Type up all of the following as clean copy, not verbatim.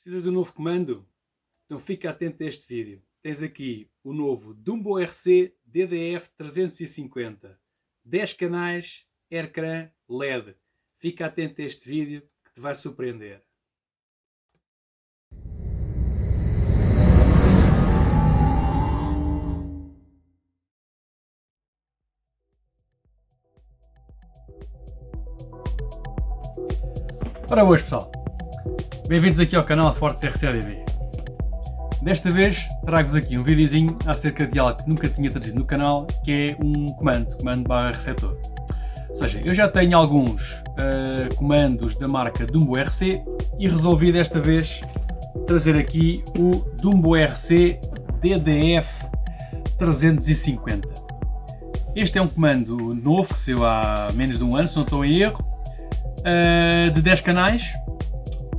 Precisas de um novo comando? Então fica atento a este vídeo. Tens aqui o novo Dumbo RC DDF350. 10 canais, ecrã LED. Fica atento a este vídeo que te vai surpreender. Ora boas pessoal, bem-vindos aqui ao canal Fortes RCADV. Desta vez trago-vos aqui um videozinho acerca de algo que nunca tinha trazido no canal, que é um comando /receptor. Ou seja, eu já tenho alguns comandos da marca Dumbo RC e resolvi desta vez trazer aqui o Dumbo RC DDF350. Este é um comando novo que saiu há menos de um ano, se não estou em erro, de 10 canais,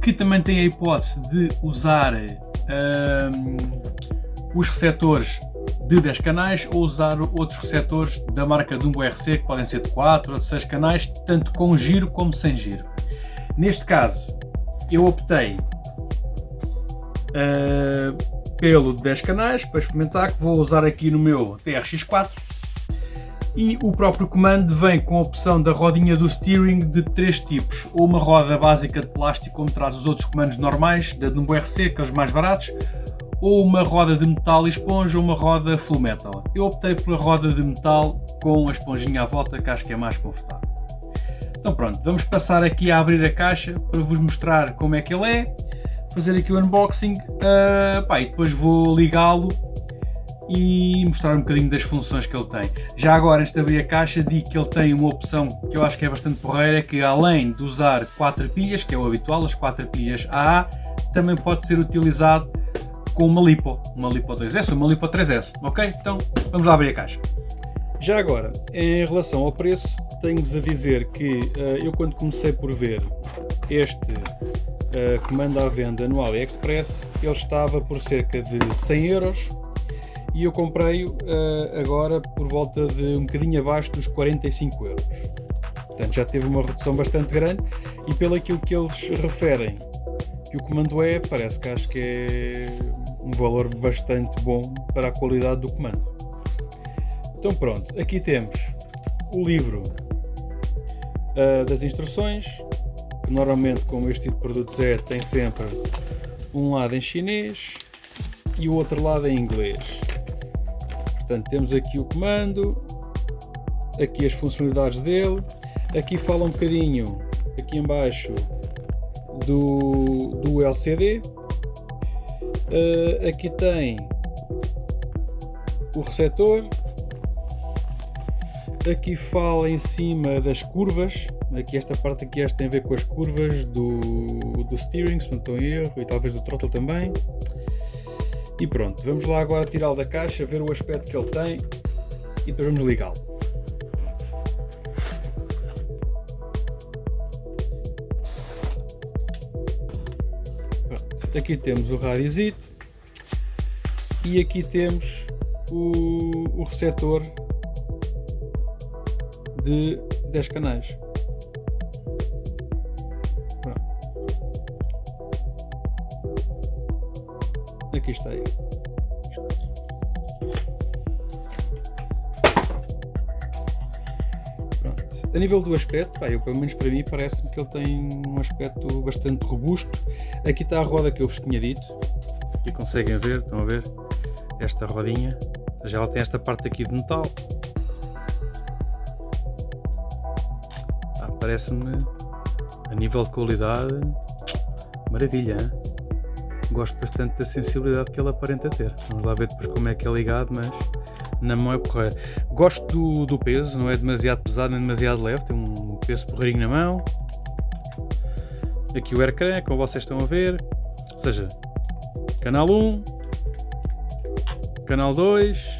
que também tem a hipótese de usar os receptores de 10 canais ou usar outros receptores da marca Dumbo RC, que podem ser de 4 ou de 6 canais, tanto com giro como sem giro. Neste caso eu optei pelo de 10 canais para experimentar, que vou usar aqui no meu TRX4. E o próprio comando vem com a opção da rodinha do steering de 3 tipos, ou uma roda básica de plástico como traz os outros comandos normais da Dumbo RC, aqueles mais baratos, ou uma roda de metal e esponja, ou uma roda full metal. Eu optei pela roda de metal com a esponjinha à volta, que acho que é mais confortável. Então pronto, vamos passar aqui a abrir a caixa para vos mostrar como é que ele é, fazer aqui o unboxing, e depois vou ligá-lo e mostrar um bocadinho das funções que ele tem. Já agora, antes de abrir a caixa, digo que ele tem uma opção que eu acho que é bastante porreira, que além de usar 4 pilhas, que é o habitual, as 4 pilhas AA, também pode ser utilizado com uma LiPo 2S ou uma LiPo 3S, ok? Então, vamos lá abrir a caixa. Já agora, em relação ao preço, tenho-vos a dizer que eu quando comecei por ver este comando à venda no AliExpress, ele estava por cerca de 100 euros, e eu comprei-o agora por volta de um bocadinho abaixo dos 45 euros. Portanto, já teve uma redução bastante grande, e pelo aquilo que eles referem que o comando é, parece que acho que é um valor bastante bom para a qualidade do comando. Então pronto, aqui temos o livro das instruções, que normalmente, como este tipo de produtos tem sempre um lado em chinês e o outro lado em inglês. Portanto, temos aqui o comando, aqui as funcionalidades dele, aqui fala um bocadinho, aqui em baixo, do LCD, aqui tem o receptor, aqui fala em cima das curvas, aqui esta parte aqui tem a ver com as curvas do steering, se não estou em erro, e talvez do throttle também. E pronto, vamos lá agora tirá-lo da caixa, ver o aspecto que ele tem e depois vamos ligá-lo. Pronto, aqui temos o radiozito e aqui temos o receptor de 10 canais. Aqui está aí. Pronto. A nível do aspecto, pelo menos para mim, parece-me que ele tem um aspecto bastante robusto. Aqui está a roda que eu vos tinha dito. Aqui conseguem ver, estão a ver? Esta rodinha. Já ela tem esta parte aqui de metal. Parece-me, a nível de qualidade, maravilha, hein? Gosto bastante da sensibilidade que ele aparenta ter. Vamos lá ver depois como é que é ligado, mas na mão é porreiro. Gosto do peso, não é demasiado pesado nem demasiado leve, tem um peso porreirinho na mão. Aqui o ecrã, como vocês estão a ver, ou seja, canal 1, canal 2,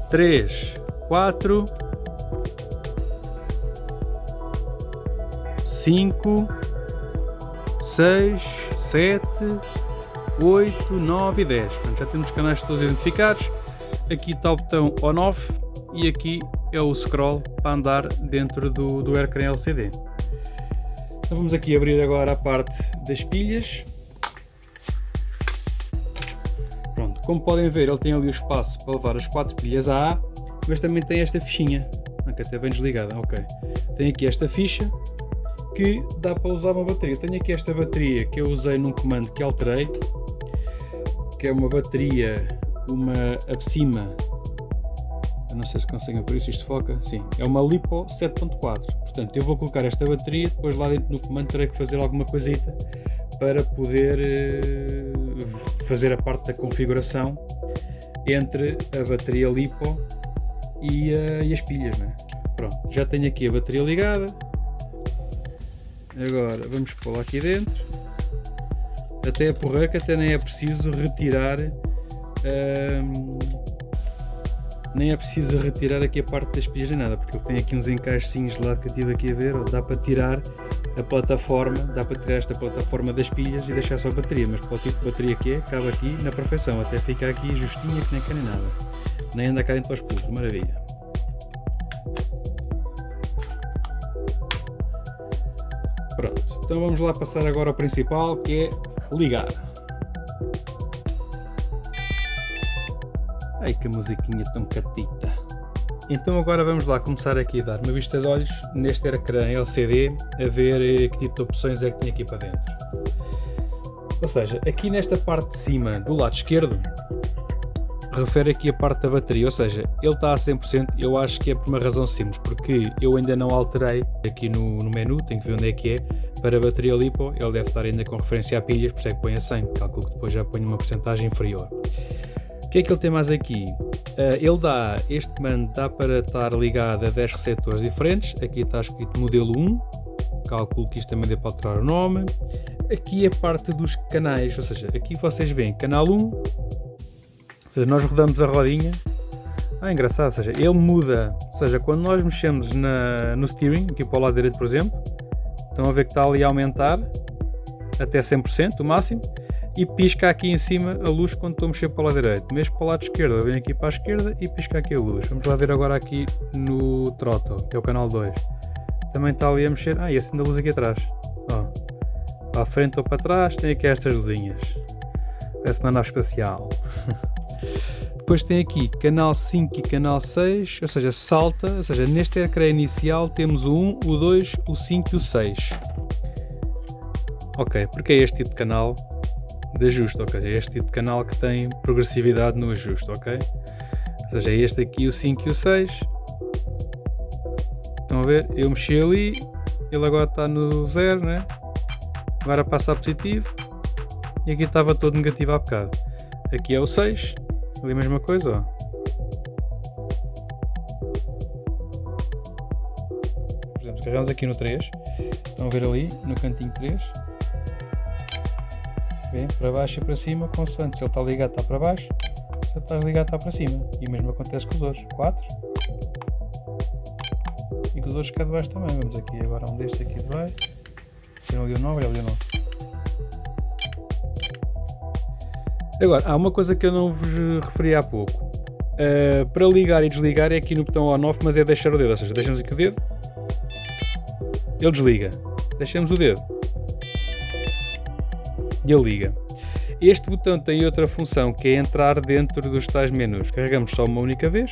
3, 4, 5, 6, 7, 8, 9 e 10. Portanto, já temos os canais todos identificados. Aqui está o botão on-off e aqui é o scroll para andar dentro do ecrã LCD. Então vamos aqui abrir agora a parte das pilhas. Pronto, como podem ver, ele tem ali o espaço para levar as 4 pilhas AA, mas também tem esta fichinha, que até bem desligada, ok. Tem aqui esta ficha que dá para usar uma bateria. Tenho aqui esta bateria que eu usei num comando que alterei, que é uma bateria, uma Absima, eu não sei se conseguem por isso, isto foca, sim, é uma LiPo 7.4, portanto eu vou colocar esta bateria, depois lá dentro no comando terei que fazer alguma coisita para poder fazer a parte da configuração entre a bateria LiPo e as pilhas, né? Pronto, já tenho aqui a bateria ligada. Agora vamos pô-la aqui dentro, até a porrer, que até nem é preciso retirar aqui a parte das pilhas nem nada, porque ele tem aqui uns encaixinhos de lado que eu estive aqui a ver, dá para tirar a plataforma, dá para tirar esta plataforma das pilhas e deixar só a bateria, mas para o tipo de bateria que é, cabe aqui na perfeição, até fica aqui justinha, que nem quer nem nada, nem anda cá dentro aos pulos, maravilha. Pronto, então vamos lá passar agora ao principal, que é ligar. Ai, que musiquinha tão catita. Então agora vamos lá começar aqui a dar uma vista de olhos neste ecrã LCD, a ver que tipo de opções é que tem aqui para dentro. Ou seja, aqui nesta parte de cima do lado esquerdo, refere aqui a parte da bateria, ou seja, ele está a 100%, eu acho que é por uma razão simples, porque eu ainda não alterei aqui no menu, tenho que ver onde é que é, para a bateria LiPo, ele deve estar ainda com referência a pilhas, por isso é que põe a 100, calculo que depois já põe uma porcentagem inferior. O que é que ele tem mais aqui? Ele dá, este comando dá para estar ligado a 10 receptores diferentes, aqui está escrito modelo 1, calculo que isto também dê para alterar o nome. Aqui a parte dos canais, ou seja, aqui vocês veem canal 1, ou seja, nós rodamos a rodinha, engraçado, ou seja, ele muda, ou seja, quando nós mexemos no steering, aqui para o lado direito por exemplo, estão a ver que está ali a aumentar até 100%, o máximo, e pisca aqui em cima a luz quando estou a mexer para o lado direito. Mexo para o lado esquerdo, vem aqui para a esquerda e pisca aqui a luz. Vamos lá ver agora aqui no throttle, que é o canal 2. Também está ali a mexer, e acende a luz aqui atrás. Ó, para a frente ou para trás, tem aqui estas luzinhas. Parece uma nave espacial. Depois tem aqui canal 5 e canal 6, ou seja, salta, ou seja, neste ecrã inicial temos o 1, o 2, o 5 e o 6. Ok, porque é este tipo de canal de ajuste, ok? É este tipo de canal que tem progressividade no ajuste, ok? Ou seja, é este aqui, o 5 e o 6. Estão a ver? Eu mexi ali, ele agora está no 0, né? Agora passa a positivo e aqui estava todo negativo há bocado. Aqui é o 6, ali a mesma coisa, ó. Por exemplo, carregamos aqui no 3, estão a ver ali, no cantinho 3. Vem para baixo e para cima, consoante se ele está ligado está para baixo, se ele está ligado está para cima. E o mesmo acontece com os outros. 4. E com os outros cá de baixo também. Vamos aqui agora um destes aqui de baixo. Tem ali o 9 e ali o 9. Agora, há uma coisa que eu não vos referi há pouco. Para ligar e desligar é aqui no botão on-off, mas é deixar o dedo. Ou seja, deixamos aqui o dedo, ele desliga. Deixamos o dedo e ele liga. Este botão tem outra função, que é entrar dentro dos tais menus. Carregamos só uma única vez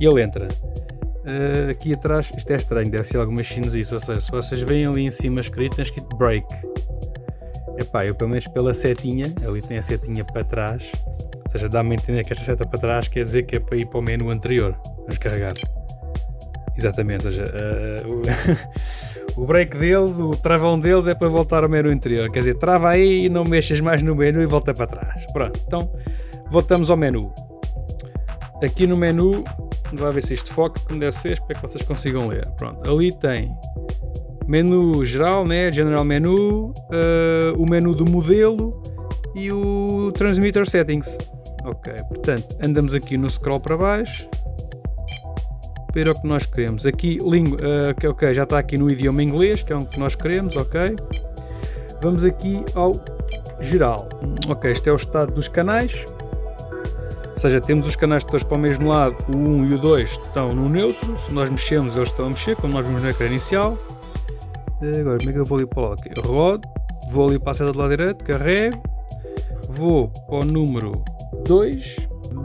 e ele entra. Aqui atrás, isto é estranho, deve ser algumas chinesice, ou seja, se vocês veem ali em cima escrito, tem escrito break. Epá, eu pelo menos pela setinha, ali tem a setinha para trás, ou seja, dá-me a entender que esta seta para trás quer dizer que é para ir para o menu anterior. Vamos carregar. Exatamente, ou seja, o break deles, o travão deles é para voltar ao menu anterior, quer dizer, trava aí e não mexas mais no menu e volta para trás. Pronto, então voltamos ao menu. Aqui no menu, vamos ver se isto foca como deve ser, para que vocês consigam ler. Pronto, ali tem menu geral, né? General menu, o menu do modelo e o transmitter settings. Ok, portanto, andamos aqui no scroll para baixo. Ver o que nós queremos. Aqui, ok, já está aqui no idioma inglês, que é o que nós queremos, ok. Vamos aqui ao geral. Ok, este é o estado dos canais. Ou seja, temos os canais todos para o mesmo lado, o 1 e o 2 estão no neutro. Se nós mexemos, eles estão a mexer, como nós vimos no ecrã inicial. Agora, como é que eu vou ali para lá? Okay. Rodo, vou ali para a seta do lado direito, carrego, vou para o número 2,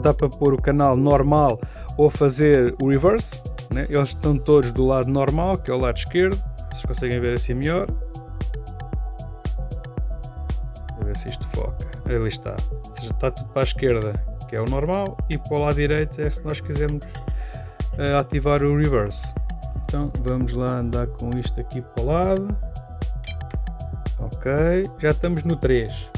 dá para pôr o canal normal ou fazer o reverse, né? Eles estão todos do lado normal, que é o lado esquerdo, vocês conseguem ver assim melhor. Vou ver se isto foca, ali está, ou seja, está tudo para a esquerda, que é o normal, e para o lado direito é se nós quisermos ativar o reverse. Então vamos lá andar com isto aqui para o lado. Ok, já estamos no 3.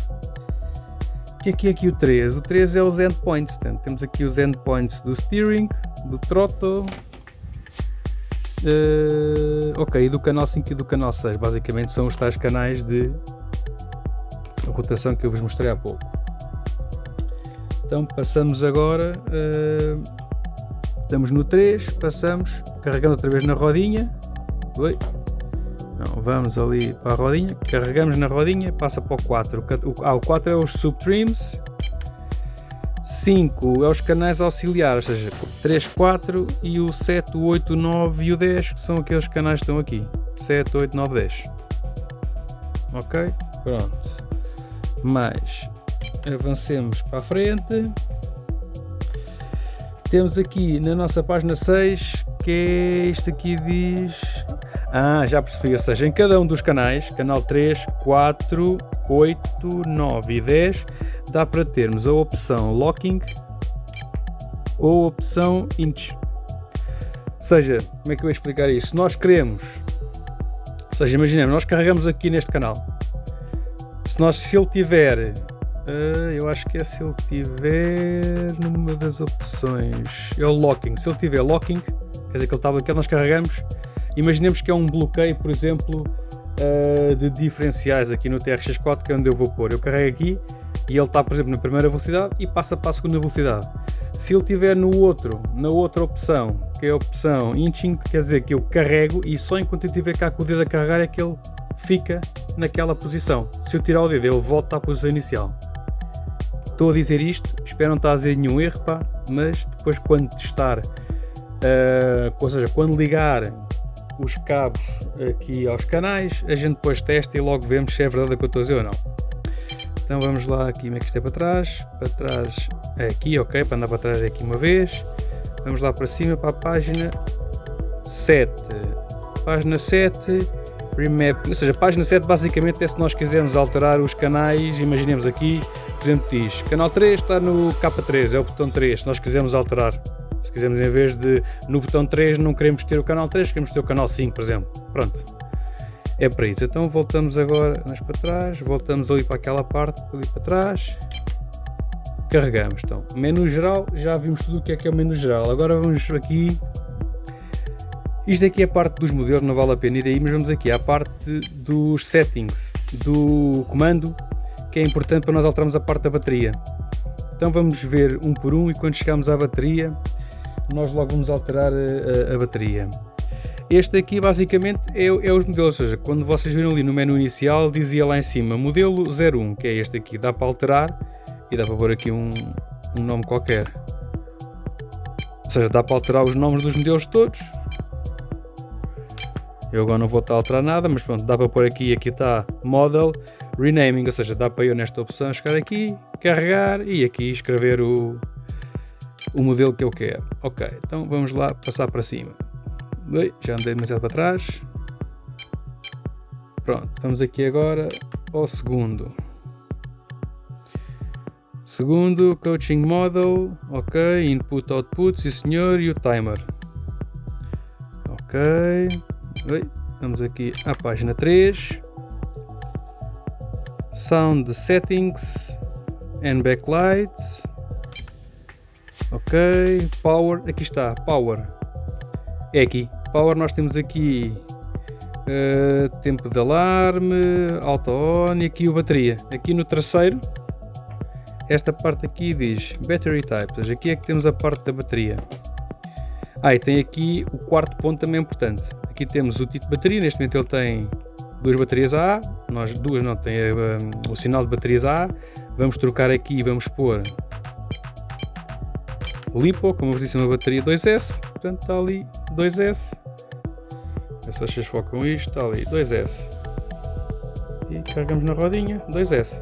O que é aqui o 3? O 3 é os endpoints. Portanto, temos aqui os endpoints do steering, do throttle, ok, e do canal 5 e do canal 6. Basicamente são os tais canais de rotação que eu vos mostrei há pouco. Então passamos agora, estamos no 3, passamos, carregamos outra vez na rodinha. Oi. Não, vamos ali para a rodinha, carregamos na rodinha, passa para o 4. O 4 é os subtreams, 5 é os canais auxiliares, ou seja, 3, 4 e o 7, o 8, o 9 e o 10, que são aqueles canais que estão aqui. 7, 8, 9, 10. Ok? Pronto. Mais avancemos para a frente. Temos aqui na nossa página 6, que é isto aqui diz... já percebi, ou seja, em cada um dos canais, canal 3, 4, 8, 9 e 10, dá para termos a opção locking ou a opção inch. Ou seja, como é que eu vou explicar isto? Se nós queremos, ou seja, imaginemos, nós carregamos aqui neste canal, se ele tiver, eu acho que é se ele tiver numa das opções, é o locking, se ele tiver locking, quer dizer que ele está bloqueado, nós carregamos. Imaginemos que é um bloqueio, por exemplo, de diferenciais aqui no TRX4, que é onde eu vou pôr. Eu carrego aqui e ele está, por exemplo, na primeira velocidade e passa para a segunda velocidade. Se ele estiver na outra opção, que é a opção inching, quer dizer que eu carrego e só enquanto eu estiver cá com o dedo a carregar é que ele fica naquela posição. Se eu tirar o dedo, ele volta à posição inicial. Estou a dizer isto, espero não estar a dizer nenhum erro, pá, mas depois quando testar, ou seja, quando ligar os cabos aqui aos canais, a gente depois testa e logo vemos se é verdade o que eu estou a dizer ou não. Então vamos lá aqui, como é que isto é para trás é aqui, ok, para andar para trás é aqui uma vez, vamos lá para cima para a página 7, remap, ou seja, a página 7 basicamente é se nós quisermos alterar os canais, imaginemos aqui, por exemplo diz, canal 3 está no K3, é o botão 3, se nós quisermos alterar. Se quisermos, em vez de no botão 3 não queremos ter o canal 3, queremos ter o canal 5, por exemplo. Pronto. É para isso. Então voltamos agora mais para trás, voltamos ali para aquela parte, ali para trás. Carregamos. Então, menu geral, já vimos tudo o que é o menu geral. Agora vamos aqui. Isto aqui é a parte dos modelos, não vale a pena ir aí, mas vamos aqui à parte dos settings do comando, que é importante para nós alterarmos a parte da bateria. Então vamos ver um por um e quando chegarmos à bateria, nós logo vamos alterar a bateria. Este aqui basicamente é os modelos, ou seja, quando vocês viram ali no menu inicial dizia lá em cima modelo 01, que é este aqui, dá para alterar e dá para pôr aqui um nome qualquer. Ou seja, dá para alterar os nomes dos modelos todos. Eu agora não vou estar a alterar nada, mas pronto, dá para pôr aqui está Model Renaming, ou seja, dá para eu nesta opção chegar aqui, carregar e aqui escrever o modelo que eu quero. Ok, então vamos lá passar para cima. Já andei demasiado para trás. Pronto, vamos aqui agora ao segundo. Segundo, Coaching Model, ok, Input, Output, sim senhor, e o Timer. Ok, vamos aqui à página 3. Sound Settings and Backlights. Ok, Power, aqui está, Power, é aqui, Power nós temos aqui tempo de alarme, Auto On e aqui o bateria. Aqui no terceiro, esta parte aqui diz Battery Type, ou seja, aqui é que temos a parte da bateria. E tem aqui o quarto ponto também importante, aqui temos o tipo de bateria, neste momento ele tem duas baterias AA, nós duas não, tem o sinal de baterias AA, vamos trocar aqui e vamos pôr LiPo, como eu disse, uma bateria 2S, portanto está ali 2S, Se vocês focam isto, está ali, 2S. E carregamos na rodinha, 2S.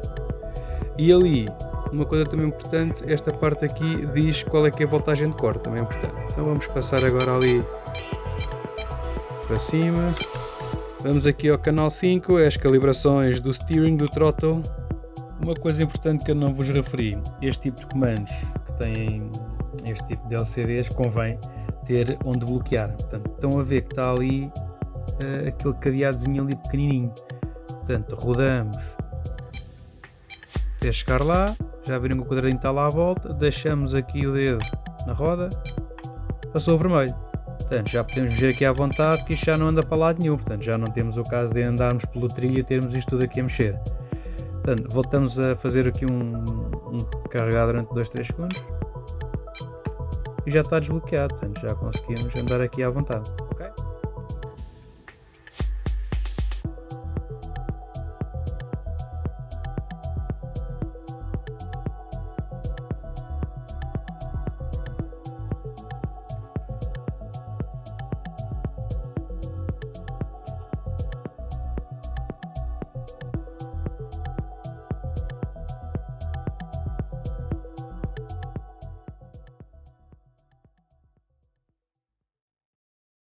E ali, uma coisa também importante, esta parte aqui diz qual é que é a voltagem de corte, também é importante. Então vamos passar agora ali para cima. Vamos aqui ao canal 5, é as calibrações do steering, do throttle. Uma coisa importante que eu não vos referi, este tipo de comandos que têm este tipo de LCDs convém ter onde bloquear. Portanto, estão a ver que está ali aquele cadeadozinho ali pequenininho. Portanto, rodamos até chegar lá, já viram que o quadradinho está lá à volta, deixamos aqui o dedo na roda, passou o vermelho. Portanto, já podemos mexer aqui à vontade, que isto já não anda para lado nenhum. Portanto, já não temos o caso de andarmos pelo trilho e termos isto tudo aqui a mexer. Portanto, voltamos a fazer aqui um carregar durante 2-3 segundos e já está desbloqueado. Portanto, já conseguimos andar aqui à vontade.